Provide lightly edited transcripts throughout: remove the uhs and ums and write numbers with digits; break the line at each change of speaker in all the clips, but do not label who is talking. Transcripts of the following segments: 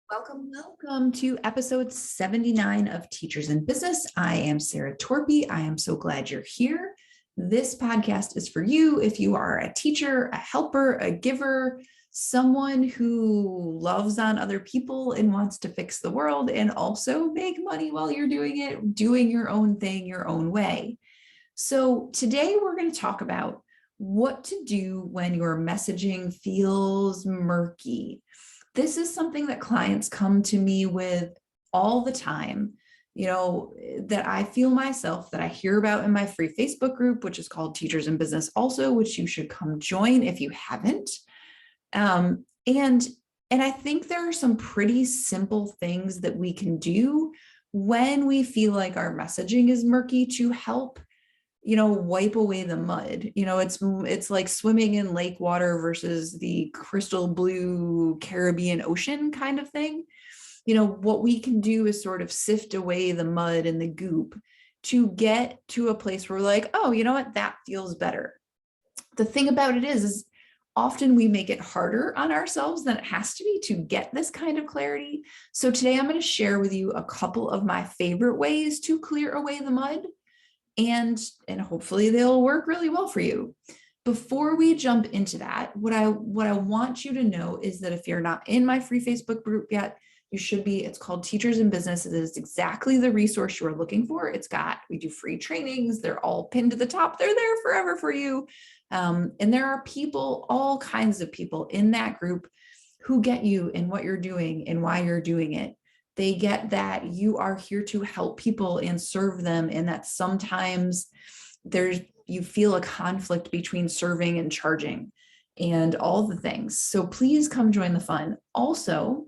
Welcome to episode 79 of Teachers in Business. I am Sarah Torpy. I am so glad you're here. This podcast is for you if you are a teacher, a helper, a giver, someone who loves on other people and wants to fix the world and also make money while you're doing it, doing your own thing your own way. So today we're going to talk about what to do when your messaging feels murky. This is something that clients come to me with all the time, that I feel myself, that I hear about in my free Facebook group, which is called Teachers in Business also, which you should come join if you haven't. And I think there are some pretty simple things that we can do when we feel like our messaging is murky to help wipe away the mud. It's like swimming in lake water versus the crystal blue Caribbean Ocean kind of thing. What we can do is sort of sift away the mud and the goop to get to a place where we're like, oh, you know what, that feels better. The thing about it is often we make it harder on ourselves than it has to be to get this kind of clarity. So today I'm going to share with you a couple of my favorite ways to clear away the mud. And hopefully they'll work really well for you. Before we jump into that, what I want you to know is that if you're not in my free Facebook group yet, you should be. It's called Teachers in Business. It is exactly the resource you're looking for. We do free trainings. They're all pinned to the top. They're there forever for you. And there are people, all kinds of people in that group who get you in what you're doing and why you're doing it. They get that you are here to help people and serve them, and that sometimes you feel a conflict between serving and charging and all the things. So please come join the fun. Also,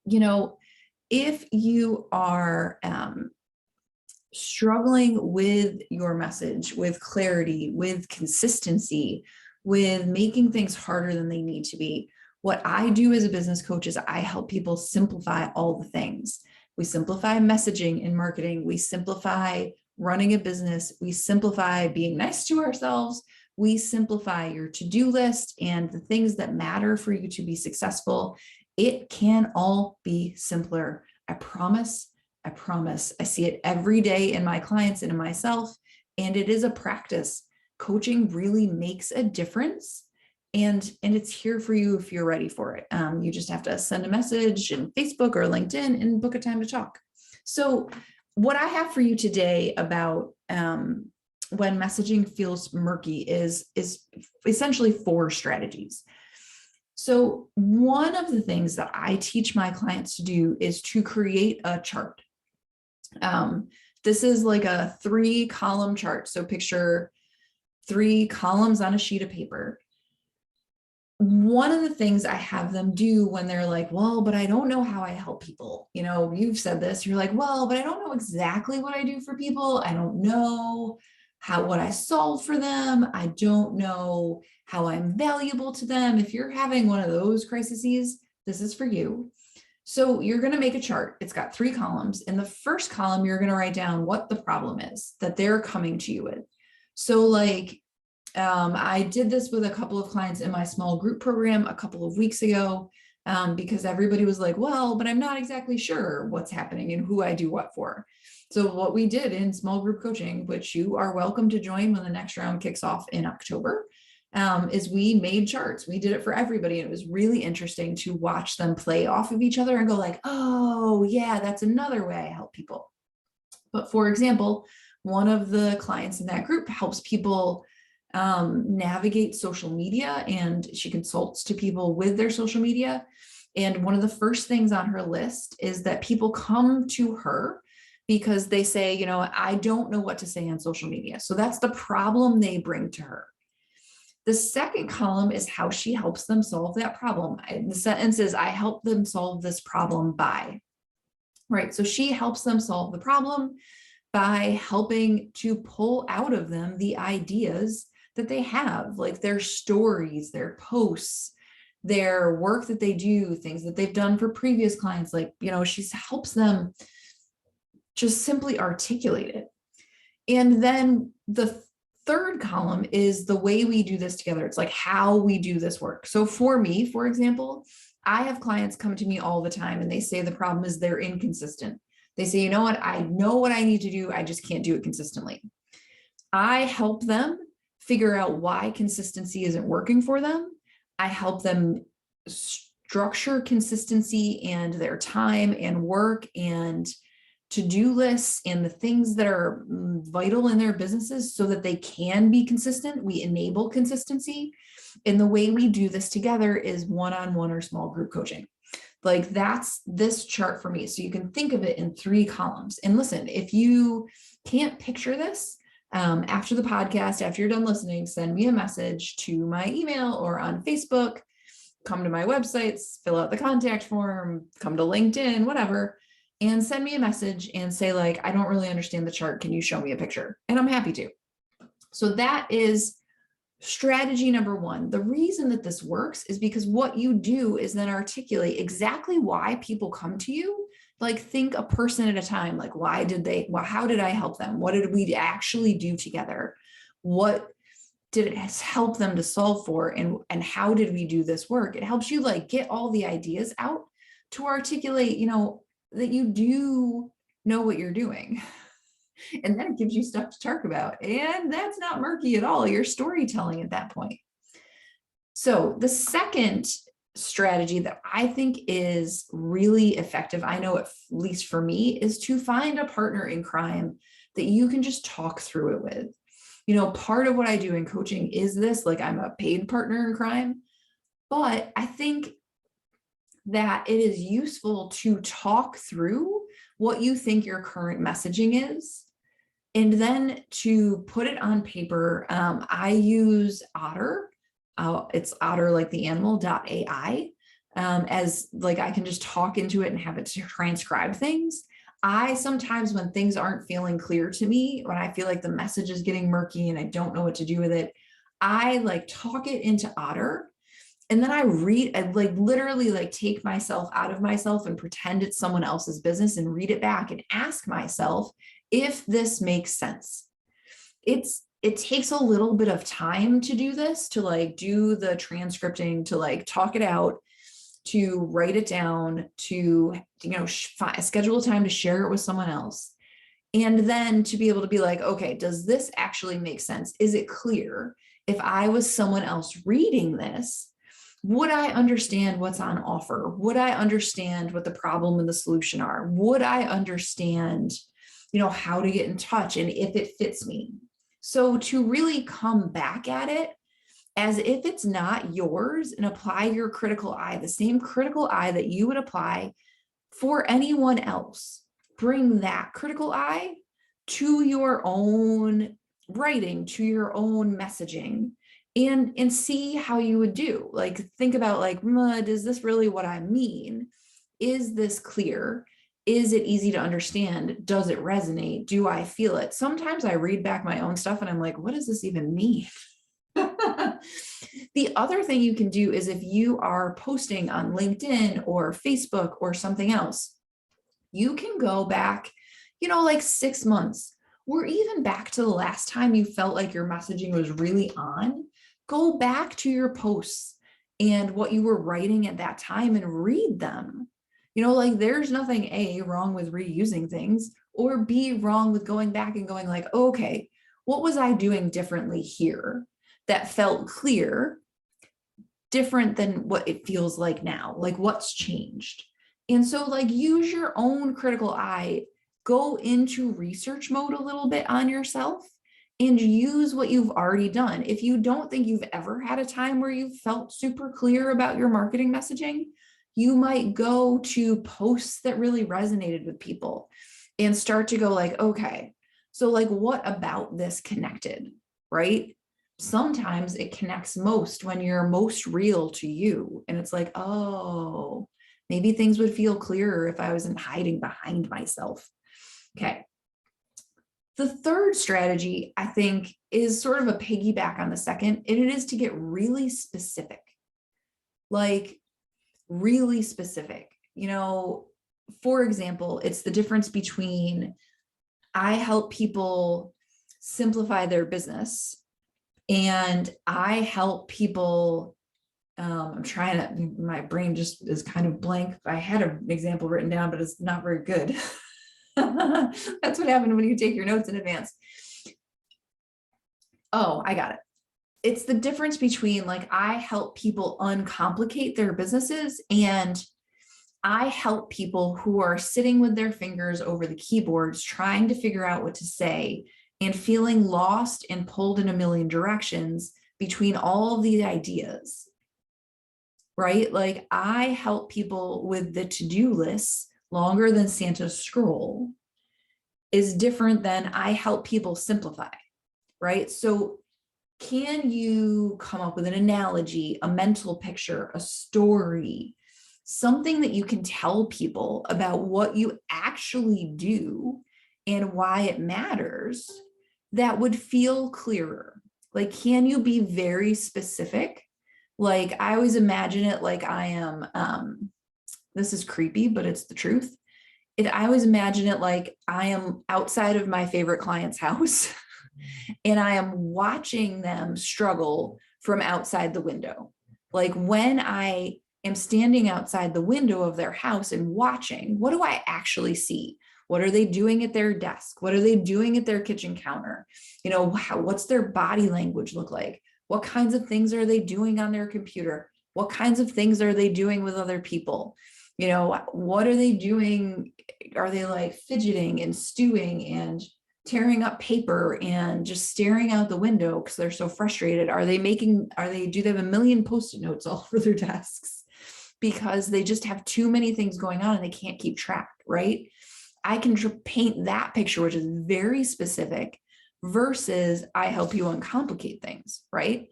if you are struggling with your message, with clarity, with consistency, with making things harder than they need to be, what I do as a business coach is I help people simplify all the things. We simplify messaging and marketing. We simplify running a business. We simplify being nice to ourselves. We simplify your to-do list and the things that matter for you to be successful. It can all be simpler. I promise. I promise. I see it every day in my clients and in myself, and it is a practice. Coaching really makes a difference. And it's here for you if you're ready for it. You just have to send a message in Facebook or LinkedIn and book a time to talk. So what I have for you today about when messaging feels murky is essentially 4 strategies. So one of the things that I teach my clients to do is to create a chart. This is like a 3-column chart. So picture 3 columns on a sheet of paper. One of the things I have them do when they're like, well, but I don't know how I help people. You've said this, you're like, well, but I don't know exactly what I do for people. I don't know what I solve for them. I don't know how I'm valuable to them. If you're having one of those crises, this is for you. So you're going to make a chart. It's got 3 columns. In the first column, you're going to write down what the problem is that they're coming to you with. So I did this with a couple of clients in my small group program a couple of weeks ago because everybody was like, well, but I'm not exactly sure what's happening and who I do what for. So what we did in small group coaching, which you are welcome to join when the next round kicks off in October, is we made charts. We did it for everybody. And it was really interesting to watch them play off of each other and go like, oh yeah, that's another way I help people. But for example, one of the clients in that group helps people navigate social media, and she consults to people with their social media. And one of the first things on her list is that people come to her because they say, I don't know what to say on social media. So that's the problem they bring to her. The second column is how she helps them solve that problem. The sentence is, I help them solve this problem by, right? So she helps them solve the problem by helping to pull out of them the ideas that they have, like their stories, their posts, their work that they do, things that they've done for previous clients. She helps them just simply articulate it. And then the third column is the way we do this together. It's like how we do this work. So for me, for example, I have clients come to me all the time and they say the problem is they're inconsistent. They say, you know what? I know what I need to do. I just can't do it consistently. I help them figure out why consistency isn't working for them. I help them structure consistency and their time and work and to-do lists and the things that are vital in their businesses so that they can be consistent. We enable consistency. And the way we do this together is one-on-one or small group coaching. Like that's this chart for me. So you can think of it in 3 columns. And listen, if you can't picture this, after the podcast, after you're done listening, send me a message to my email or on Facebook, come to my websites, fill out the contact form, come to LinkedIn, whatever, and send me a message and say like, I don't really understand the chart. Can you show me a picture? And I'm happy to. So that is strategy number 1. The reason that this works is because what you do is then articulate exactly why people come to you. Like think a person at a time, like how did I help them? What did we actually do together? What did it help them to solve for? And how did we do this work? It helps you like get all the ideas out to articulate, that you do know what you're doing. And then it gives you stuff to talk about. And that's not murky at all. You're storytelling at that point. So the second strategy that I think is really effective, I know at least for me, is to find a partner in crime that you can just talk through it with. Part of what I do in coaching is this, like I'm a paid partner in crime, but I think that it is useful to talk through what you think your current messaging is, and then to put it on paper. I use Otter. It's Otter like the animal.ai, as like I can just talk into it and have it to transcribe things. I sometimes, when things aren't feeling clear to me, when I feel like the message is getting murky and I don't know what to do with it, I like talk it into Otter. And then I like literally like take myself out of myself and pretend it's someone else's business and read it back and ask myself if this makes sense. It takes a little bit of time to do this, to like do the transcripting, to like talk it out, to write it down, to, schedule time to share it with someone else. And then to be able to be like, okay, does this actually make sense? Is it clear? If I was someone else reading this, would I understand what's on offer? Would I understand what the problem and the solution are? Would I understand, how to get in touch and if it fits me? So to really come back at it as if it's not yours and apply your critical eye, the same critical eye that you would apply for anyone else. Bring that critical eye to your own writing, to your own messaging, and see how you would do. Like think about like, is this really what I mean? Is this clear? Is it easy to understand? Does it resonate? Do I feel it? Sometimes I read back my own stuff and I'm like, what does this even mean? The other thing you can do is if you are posting on LinkedIn or Facebook or something else, you can go back, like 6 months or even back to the last time you felt like your messaging was really on. Go back to your posts and what you were writing at that time and read them. Like there's nothing A, wrong with reusing things, or B, wrong with going back and going like, okay, what was I doing differently here that felt clear, different than what it feels like now? Like what's changed? And so like use your own critical eye, go into research mode a little bit on yourself and use what you've already done. If you don't think you've ever had a time where you felt super clear about your marketing messaging, you might go to posts that really resonated with people and start to go like, okay, so like what about this connected, right? Sometimes it connects most when you're most real to you. And it's like, oh, maybe things would feel clearer if I wasn't hiding behind myself. Okay. The third strategy, I think, is sort of a piggyback on the second, and it is to get really specific. Like really specific. For example, it's the difference between I help people simplify their business and I help people I'm trying to, my brain just is kind of blank. I had an example written down, but it's not very good. That's what happened when you take your notes in advance. Oh, I got it. It's the difference between like, I help people uncomplicate their businesses, and I help people who are sitting with their fingers over the keyboards, trying to figure out what to say and feeling lost and pulled in a million directions between all of these ideas, right? Like, I help people with the to-do lists longer than Santa's scroll is different than I help people simplify, right? So can you come up with an analogy, a mental picture, a story, something that you can tell people about what you actually do and why it matters that would feel clearer? Like, can you be very specific? Like, I always imagine it like I am, this is creepy, but it's the truth. I always imagine it like I am outside of my favorite client's house and I am watching them struggle from outside the window. Like, when I am standing outside the window of their house and watching, what do I actually see? What are they doing at their desk? What are they doing at their kitchen counter? You know, what's their body language look like? What kinds of things are they doing on their computer? What kinds of things are they doing with other people? You know, what are they doing? Are they like fidgeting and stewing and tearing up paper and just staring out the window because they're so frustrated? Do they have a million post-it notes all over their desks because they just have too many things going on and they can't keep track, right? I can paint that picture, which is very specific, versus I help you uncomplicate things, right?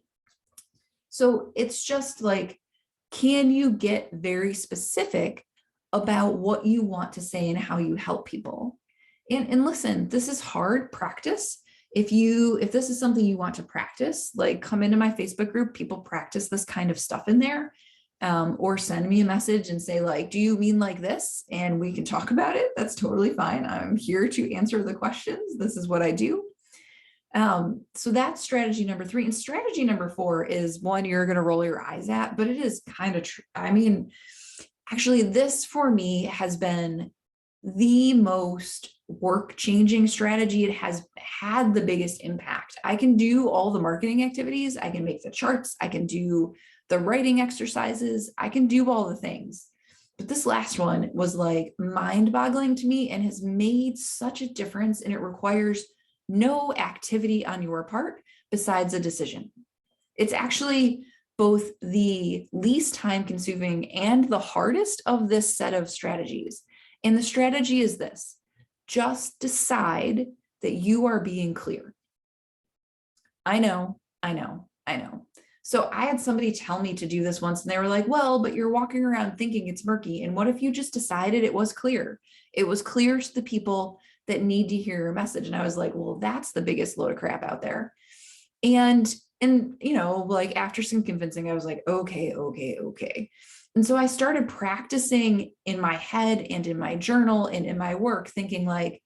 So it's just like, can you get very specific about what you want to say and how you help people? And listen, this is hard practice. If this is something you want to practice, like, come into my Facebook group, people practice this kind of stuff in there, or send me a message and say like, do you mean like this? And we can talk about it. That's totally fine. I'm here to answer the questions. This is what I do. So that's strategy number 3. And strategy number 4 is one you're going to roll your eyes at, but it is kind of true. I mean, actually, this for me has been the most work-changing strategy. It has had the biggest impact. I can do all the marketing activities. I can make the charts. I can do the writing exercises. I can do all the things. But this last one was like mind-boggling to me and has made such a difference. And it requires no activity on your part besides a decision. It's actually both the least time consuming and the hardest of this set of strategies. And the strategy is this: just decide that you are being clear. I know. So I had somebody tell me to do this once, and they were like, well, but you're walking around thinking it's murky. And what if you just decided it was clear? It was clear to the people that need to hear your message. And I was like, well, that's the biggest load of crap out there. And you know, like, after some convincing, I was like, okay. And so I started practicing in my head and in my journal and in my work, thinking like,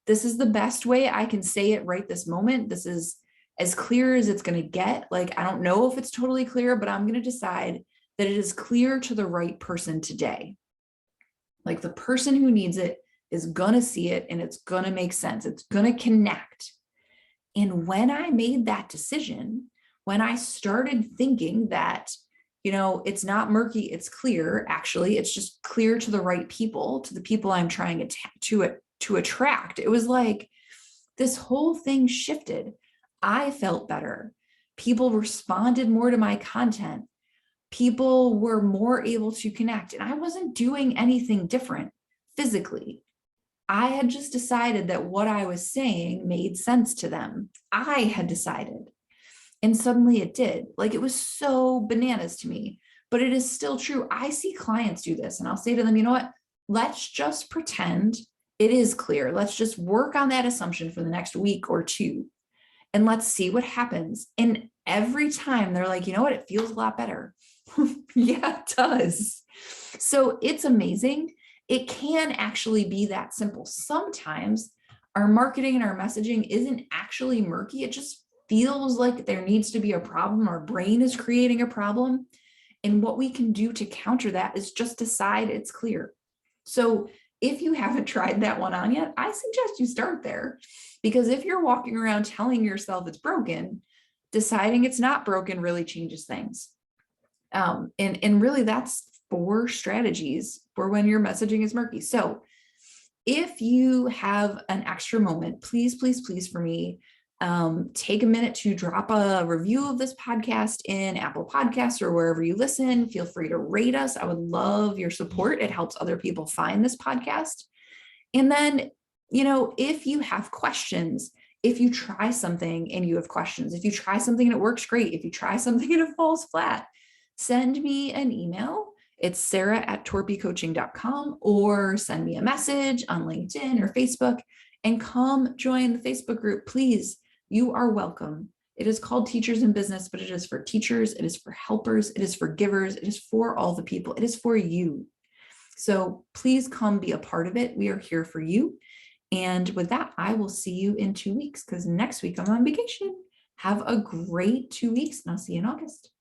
this is the best way I can say it right this moment. This is as clear as it's going to get. Like, I don't know if it's totally clear, but I'm going to decide that it is clear to the right person today. Like, the person who needs it is going to see it and it's going to make sense. It's going to connect. And when I made that decision, when I started thinking that, you know, it's not murky, it's clear, actually, it's just clear to the right people, to the people I'm trying to attract, it was like this whole thing shifted. I felt better. People responded more to my content. People were more able to connect. And I wasn't doing anything different physically. I had just decided that what I was saying made sense to them. I had decided. And suddenly it did. Like, it was so bananas to me, but it is still true. I see clients do this, and I'll say to them, you know what? Let's just pretend it is clear. Let's just work on that assumption for the next week or 2, and let's see what happens. And every time they're like, you know what? It feels a lot better. Yeah, it does. So it's amazing. It can actually be that simple. Sometimes our marketing and our messaging isn't actually murky. It just feels like there needs to be a problem. Our brain is creating a problem. And what we can do to counter that is just decide it's clear. So if you haven't tried that one on yet, I suggest you start there, because if you're walking around telling yourself it's broken, deciding it's not broken really changes things. And really that's 4 strategies for when your messaging is murky. So if you have an extra moment, please, please, please, for me, take a minute to drop a review of this podcast in Apple Podcasts or wherever you listen. Feel free to rate us. I would love your support. It helps other people find this podcast. And then, if you have questions, if you try something and you have questions, if you try something and it works great, if you try something and it falls flat, send me an email. It's sarah@torpycoaching.com, or send me a message on LinkedIn or Facebook and come join the Facebook group. Please, you are welcome. It is called Teachers in Business, but it is for teachers. It is for helpers. It is for givers. It is for all the people. It is for you. So please come be a part of it. We are here for you. And with that, I will see you in 2 weeks, because next week I'm on vacation. Have a great 2 weeks, and I'll see you in August.